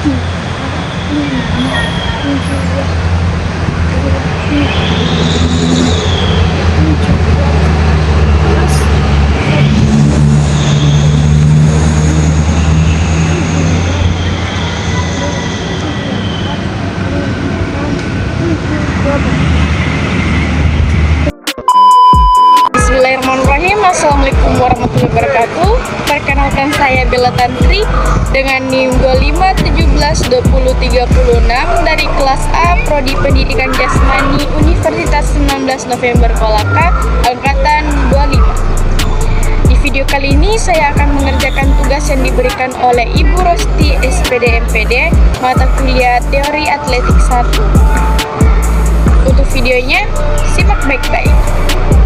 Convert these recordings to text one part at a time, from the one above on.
Bismillahirrahmanirrahim. Assalamualaikum warahmatullahi wabarakatuh. Perkenalkan saya Bella Tantri dengan NIM 25172036 dari kelas A Prodi Pendidikan Jasmani Universitas 19 November Kolaka, angkatan 25. Di video kali ini saya akan mengerjakan tugas yang diberikan oleh Ibu Rosti SPD MPD mata kuliah Teori Atletik 1. Untuk videonya simak baik-baik.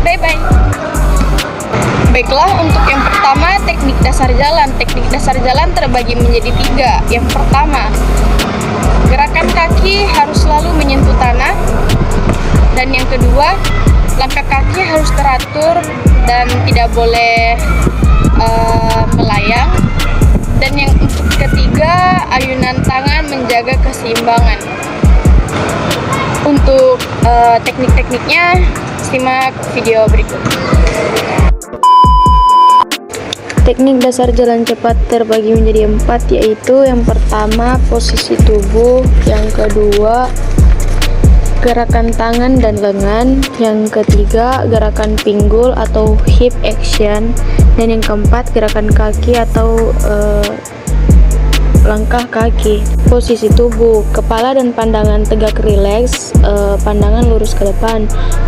Bye-bye. Baiklah, untuk yang pertama, teknik dasar jalan. Teknik dasar jalan terbagi menjadi 3. Yang pertama, gerakan kaki harus selalu menyentuh tanah. Dan yang kedua, langkah kaki harus teratur dan tidak boleh melayang. Dan yang untuk ketiga, ayunan tangan menjaga keseimbangan. Untuk teknik-tekniknya, simak video berikut. Teknik dasar jalan cepat terbagi menjadi 4, yaitu yang pertama posisi tubuh, yang kedua gerakan tangan dan lengan, yang ketiga gerakan pinggul atau hip action, dan yang keempat gerakan kaki atau langkah kaki. Posisi tubuh, kepala dan pandangan tegak rileks, pandangan lurus ke depan.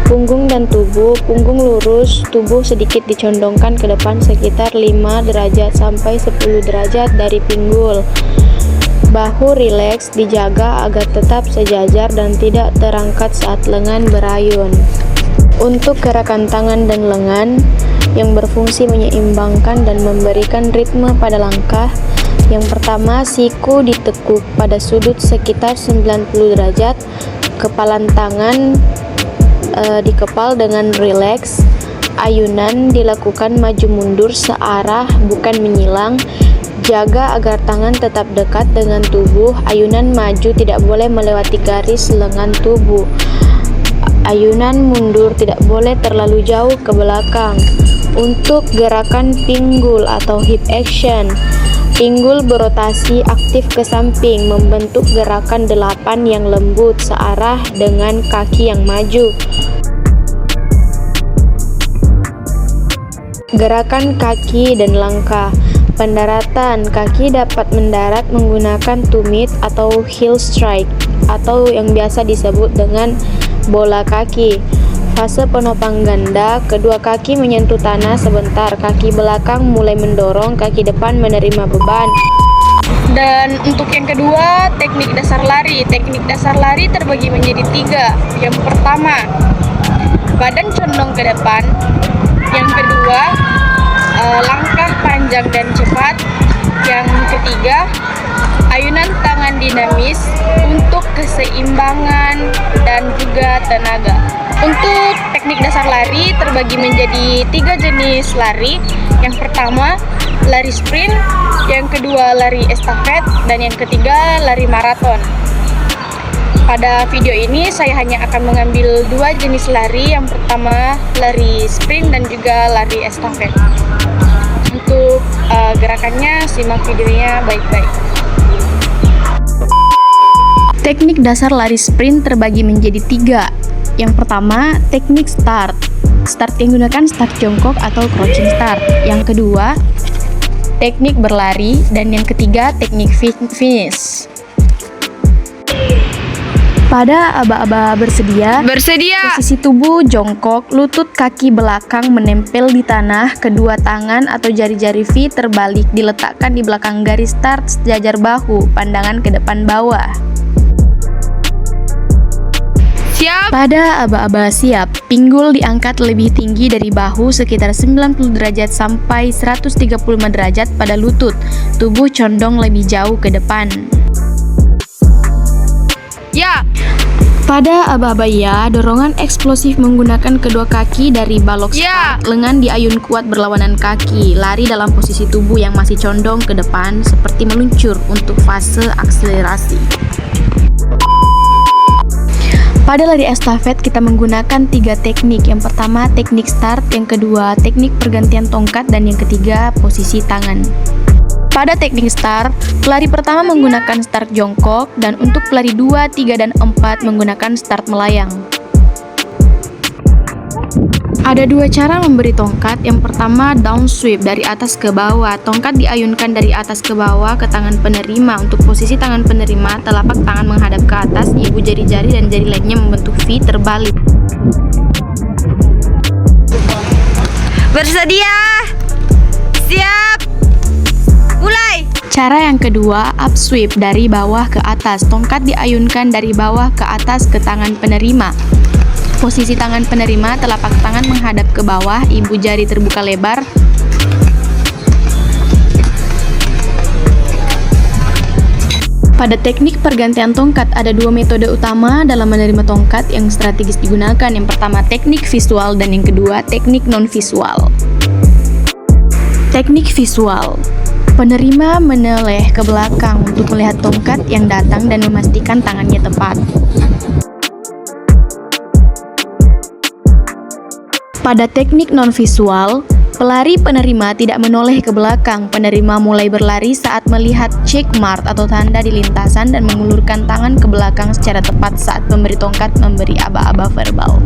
Punggung dan tubuh, punggung lurus, tubuh sedikit dicondongkan ke depan sekitar 5 derajat sampai 10 derajat dari pinggul. Bahu rileks, dijaga agar tetap sejajar dan tidak terangkat saat lengan berayun. Untuk gerakan tangan dan lengan yang berfungsi menyeimbangkan dan memberikan ritme pada langkah, yang pertama, siku ditekuk pada sudut sekitar 90 derajat, kepalan tangan dikepal dengan rileks, ayunan dilakukan maju mundur searah bukan menyilang, jaga agar tangan tetap dekat dengan tubuh, ayunan maju tidak boleh melewati garis lengan tubuh, ayunan mundur tidak boleh terlalu jauh ke belakang. Untuk gerakan pinggul atau hip action, pinggul berotasi aktif ke samping, membentuk gerakan 8 yang lembut searah dengan kaki yang maju. Gerakan kaki dan langkah. Pendaratan, kaki dapat mendarat menggunakan tumit atau heel strike, atau yang biasa disebut dengan bola kaki. Fase penopang ganda, kedua kaki menyentuh tanah sebentar, kaki belakang mulai mendorong, kaki depan menerima beban. Dan untuk yang kedua, teknik dasar lari. Teknik dasar lari terbagi menjadi 3. Yang pertama, badan condong ke depan. Yang kedua, langkah panjang dan cepat. Yang ketiga, ayunan tangan dinamis untuk keseimbangan dan juga tenaga. Untuk teknik dasar lari terbagi menjadi 3 jenis lari. Yang pertama, lari sprint, yang kedua lari estafet, dan yang ketiga lari maraton. Pada video ini saya hanya akan mengambil 2 jenis lari. Yang pertama lari sprint dan juga lari estafet. Untuk gerakannya simak videonya baik-baik. Teknik dasar lari sprint terbagi menjadi 3. Yang pertama, teknik start. Start yang digunakan start jongkok atau crouching start. Yang kedua, teknik berlari, dan yang ketiga, teknik finish. Pada aba-aba bersedia. Posisi tubuh jongkok, lutut kaki belakang menempel di tanah, kedua tangan atau jari-jari V terbalik diletakkan di belakang garis start sejajar bahu, pandangan ke depan bawah. Siap. Pada aba-aba siap, pinggul diangkat lebih tinggi dari bahu sekitar 90 derajat sampai 135 derajat pada lutut. Tubuh condong lebih jauh ke depan. Ya. Pada aba-abaya, dorongan eksplosif menggunakan kedua kaki dari balok start. Lengan diayun kuat berlawanan kaki, lari dalam posisi tubuh yang masih condong ke depan seperti meluncur untuk fase akselerasi. Pada lari estafet kita menggunakan 3 teknik. Yang pertama teknik start, yang kedua teknik pergantian tongkat, dan yang ketiga posisi tangan. Pada teknik start, pelari pertama menggunakan start jongkok, dan untuk pelari 2, 3, dan 4 menggunakan start melayang. Ada 2 cara memberi tongkat. Yang pertama down sweep, dari atas ke bawah. Tongkat diayunkan dari atas ke bawah ke tangan penerima. Untuk posisi tangan penerima, telapak tangan menghadap ke atas, ibu jari-jari dan jari lainnya membentuk V terbalik. Bersedia? Siap? Mulai! Cara yang kedua, up sweep, dari bawah ke atas. Tongkat diayunkan dari bawah ke atas ke tangan penerima. Posisi tangan penerima, telapak tangan menghadap ke bawah, ibu jari terbuka lebar. Pada teknik pergantian tongkat, ada 2 metode utama dalam menerima tongkat yang strategis digunakan. Yang pertama teknik visual, dan yang kedua teknik non-visual. Teknik visual. Penerima menoleh ke belakang untuk melihat tongkat yang datang dan memastikan tangannya tepat. Pada teknik non-visual, pelari penerima tidak menoleh ke belakang. Penerima mulai berlari saat melihat check mark atau tanda di lintasan dan mengulurkan tangan ke belakang secara tepat saat pemberi tongkat memberi aba-aba verbal.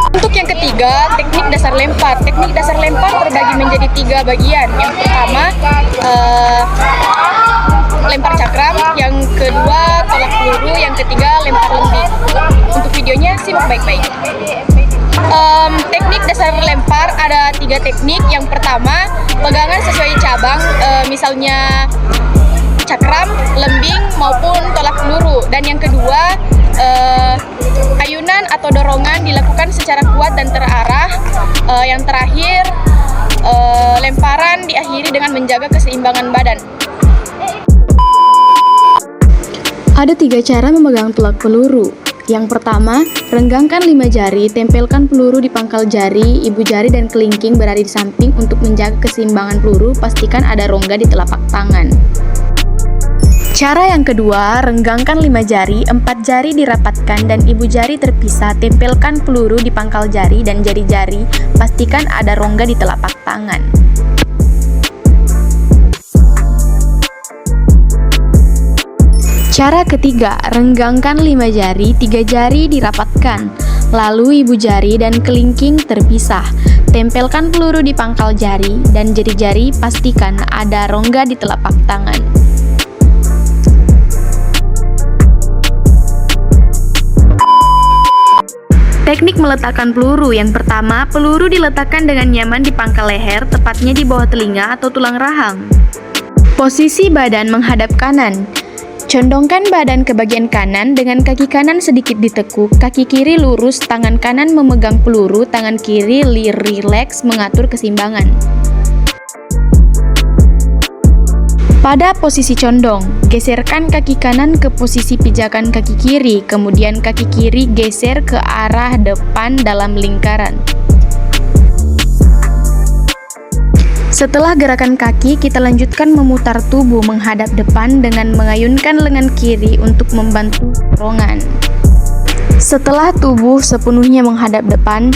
Untuk yang ketiga, teknik dasar lempar. Teknik dasar lempar terbagi menjadi 3 bagian. Yang pertama, lempar cakram. Yang kedua, tolak peluru. Yang ketiga, lempar lembing. Untuk videonya, simak baik-baik. Teknik dasar lempar ada 3 teknik. Yang pertama, pegangan sesuai cabang, misalnya cakram, lembing, maupun tolak peluru. Dan yang kedua, ayunan atau dorongan dilakukan secara kuat dan terarah. Yang terakhir, lemparan diakhiri dengan menjaga keseimbangan badan. Ada 3 cara memegang tolak peluru. Yang pertama, renggangkan 5 jari, tempelkan peluru di pangkal jari, ibu jari dan kelingking berada di samping untuk menjaga keseimbangan peluru. Pastikan ada rongga di telapak tangan. Cara yang kedua, renggangkan 5 jari, 4 jari dirapatkan dan ibu jari terpisah, tempelkan peluru di pangkal jari dan jari-jari, pastikan ada rongga di telapak tangan. Cara ketiga, renggangkan 5 jari, 3 jari dirapatkan, lalu ibu jari dan kelingking terpisah, tempelkan peluru di pangkal jari dan jari-jari, pastikan ada rongga di telapak tangan. Teknik meletakkan peluru. Yang pertama, peluru diletakkan dengan nyaman di pangkal leher, tepatnya di bawah telinga atau tulang rahang. Posisi badan menghadap kanan. Condongkan badan ke bagian kanan dengan kaki kanan sedikit ditekuk, kaki kiri lurus, tangan kanan memegang peluru, tangan kiri rileks mengatur keseimbangan. Pada posisi condong, geserkan kaki kanan ke posisi pijakan kaki kiri, kemudian kaki kiri geser ke arah depan dalam lingkaran. Setelah gerakan kaki, kita lanjutkan memutar tubuh menghadap depan dengan mengayunkan lengan kiri untuk membantu dorongan. Setelah tubuh sepenuhnya menghadap depan,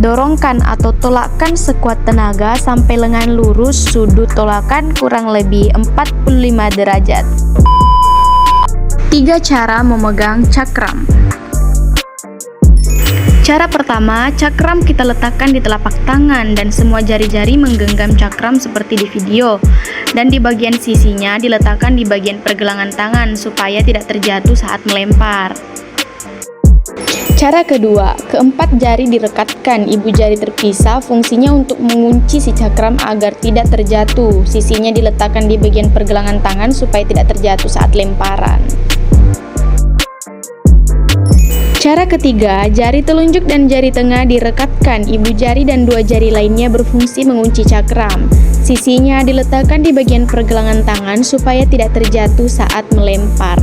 dorongkan atau tolakkan sekuat tenaga sampai lengan lurus, sudut tolakan kurang lebih 45 derajat. 3 cara memegang cakram. Cara pertama, cakram kita letakkan di telapak tangan dan semua jari-jari menggenggam cakram seperti di video, dan di bagian sisinya diletakkan di bagian pergelangan tangan supaya tidak terjatuh saat melempar. Cara kedua, keempat jari direkatkan, ibu jari terpisah, fungsinya untuk mengunci si cakram agar tidak terjatuh. Sisinya diletakkan di bagian pergelangan tangan supaya tidak terjatuh saat lemparan. Cara ketiga, jari telunjuk dan jari tengah direkatkan, ibu jari dan 2 jari lainnya berfungsi mengunci cakram. Sisinya diletakkan di bagian pergelangan tangan supaya tidak terjatuh saat melempar.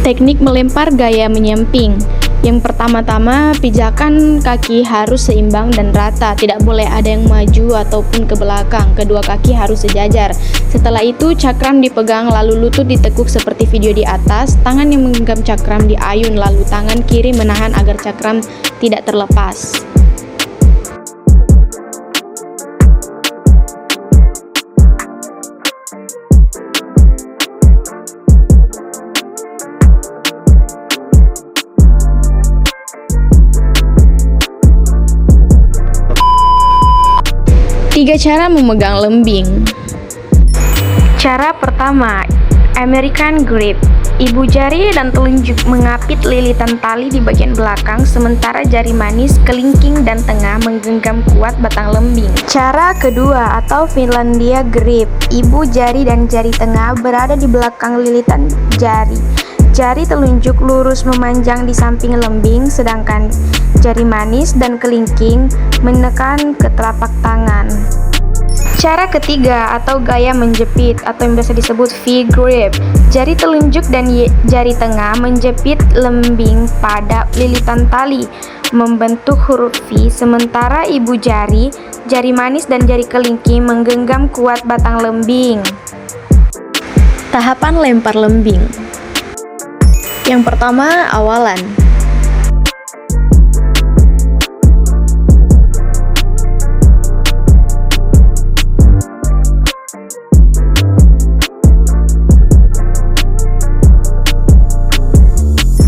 Teknik melempar gaya menyamping. Yang pertama-tama, pijakan kaki harus seimbang dan rata, tidak boleh ada yang maju ataupun ke belakang. Kedua kaki harus sejajar. Setelah itu, cakram dipegang lalu lutut ditekuk seperti video di atas, tangan yang menggenggam cakram diayun lalu tangan kiri menahan agar cakram tidak terlepas. Tiga cara memegang lembing. Cara pertama, American Grip. Ibu jari dan telunjuk mengapit lilitan tali di bagian belakang, sementara jari manis, kelingking, dan tengah menggenggam kuat batang lembing. Cara kedua atau Finlandia Grip. Ibu jari dan jari tengah berada di belakang lilitan jari. Jari telunjuk lurus memanjang di samping lembing, sedangkan jari manis dan kelingking menekan ke telapak tangan. Cara ketiga atau gaya menjepit atau yang biasa disebut V-grip. Jari telunjuk dan jari tengah menjepit lembing pada lilitan tali, membentuk huruf V, sementara ibu jari, jari manis dan jari kelingking menggenggam kuat batang lembing. Tahapan lempar lembing. Yang pertama, awalan.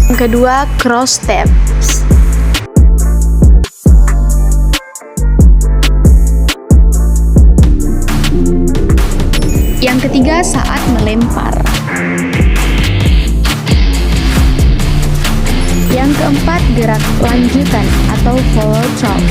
Yang kedua, cross steps. Yang ketiga, saat melempar. Yang keempat, gerak lanjutan atau follow through.